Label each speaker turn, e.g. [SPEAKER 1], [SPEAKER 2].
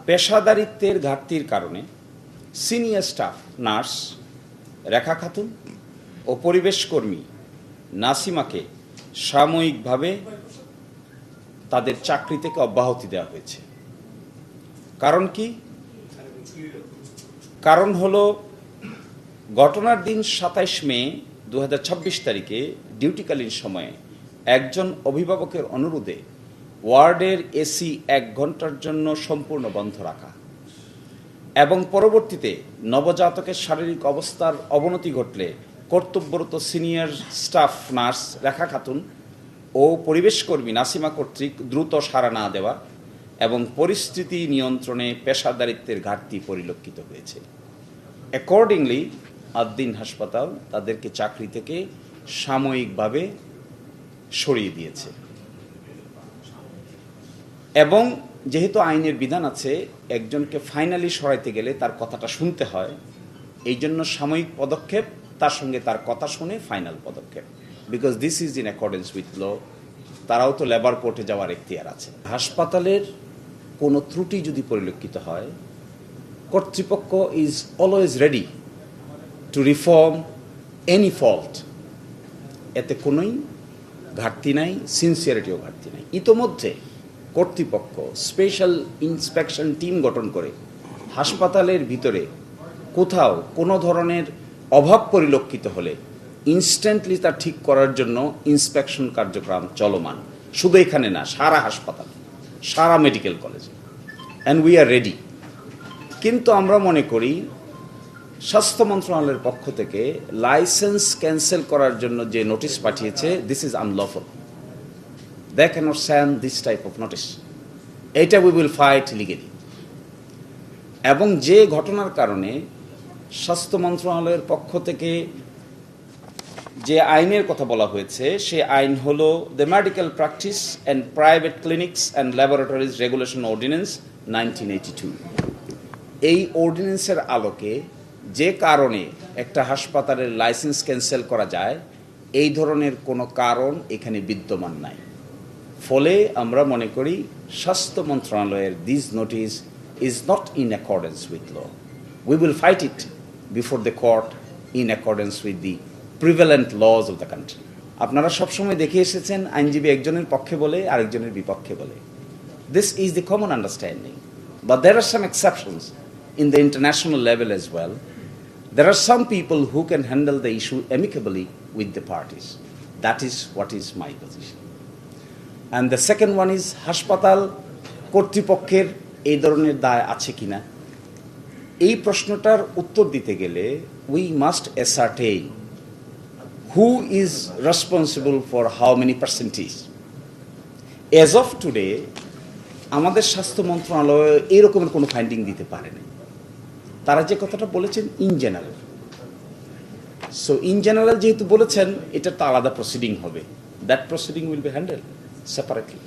[SPEAKER 1] পেশাদারিত্বের ঘাটতির কারণে senior staff nurse রেখা খাতুন ও পরিবেশ কর্মী নাসিমাকে সাময়িকভাবে তাদের চাকরি থেকে অব্যাহতি দেওয়া হয়েছে। কারণ কি? কারণ হলো ঘটনার দিন ২৭ মে ২০২৬ তারিখে ডিউটিকালীন সময়ে একজন অভিভাবকের অনুরোধে ওয়ার্ডের এসি ১ ঘন্টার জন্য সম্পূর্ণ বন্ধ রাখা এবং পরবর্তীতে নবজাতকের শারীরিক অবস্থার অবনতি ঘটলে কর্তব্যরত সিনিয়র স্টাফ নার্স রেখা খাতুন ও পরিবেশকর্মী নাসিমা কর্তৃক দ্রুত সাড়া না দেওয়া এবং পরিস্থিতি নিয়ন্ত্রণে পেশাদারিত্বের ঘাটতি পরিলক্ষিত হয়েছে। অ্যাকর্ডিংলি আদ্দিন হাসপাতাল তাদেরকে চাকরি থেকে সাময়িকভাবে সরিয়ে দিয়েছে এবং যেহেতু আইনের বিধান আছে একজনকে ফাইনালি সরাইতে গেলে তার কথাটা শুনতে হয়, এই জন্য সাময়িক পদক্ষেপ, তার সঙ্গে তার কথা শুনে ফাইনাল পদক্ষেপ, because this is in accordance with law. তারাও তো লেবার কোর্টে যাওয়ার এখতিয়ার আছে। হাসপাতালের কোনো ত্রুটি যদি পরিলক্ষিত হয়, কর্তৃপক্ষ is always ready to reform any fault. এতে কোনোই ঘাটতি নাই, সিনসিয়ারিটিও ঘাটতি নাই। ইতোমধ্যে কর্তৃপক্ষ স্পেশাল ইন্সপেকশন টিম গঠন করে হাসপাতালের ভিতরে কোথাও কোনো ধরনের অভাব পরিলক্ষিত হলে ইনস্ট্যান্টলি তা ঠিক করার জন্য ইন্সপেকশন কার্যক্রম চলমান। শুধু এখানে না, সারা হাসপাতাল, সারা মেডিকেল কলেজে, অ্যান্ড উই আর রেডি। কিন্তু আমরা মনে করি স্বাস্থ্য মন্ত্রণালয়ের পক্ষ থেকে লাইসেন্স ক্যান্সেল করার জন্য যে নোটিশ পাঠিয়েছে, this is unlawful. They cannot send this type of notice. এটা we will fight legally. এবং যে ঘটনার কারণে স্বাস্থ্য মন্ত্রণালয়ের পক্ষ থেকে যে আইনের কথা বলা হয়েছে, সে আইন হলো the medical practice and private clinics and laboratories regulation ordinance 1982। এই অর্ডিন্যান্সের আলোকে যে কারণে একটা হাসপাতালের লাইসেন্স ক্যান্সেল করা যায়, এই ধরনের কোনো কারণ এখানে বিদ্যমান নাই। ফলে আমরা মনে করি স্বাস্থ্য মন্ত্রণালয়ের this notice is not in accordance with law. We will fight it before the court in accordance with the prevalent laws of the country. আপনারা সবসময় দেখে এসেছেন আইনজীবী একজনের পক্ষে বলে আরেকজনের বিপক্ষে বলে। This is the common understanding, but there are some exceptions in the international level as well. There are some people who can handle the issue amicably with the parties. That is what is my position. And the second one is হাসপাতাল কর্তৃপক্ষের এই ধরনের দায় আছে কিনা, এই প্রশ্নটার উত্তর দিতে গেলে we must ascertain who is responsible for how many percentage. As of today আমাদের স্বাস্থ্য মন্ত্রণালয় এরকমের কোনো ফাইন্ডিং দিতে পারেনি। তারা যে কথাটা বলেছেন in general, so in general যেহেতু বলেছেন, এটা তো আলাদা প্রসিডিং হবে। That proceeding will be handle separately.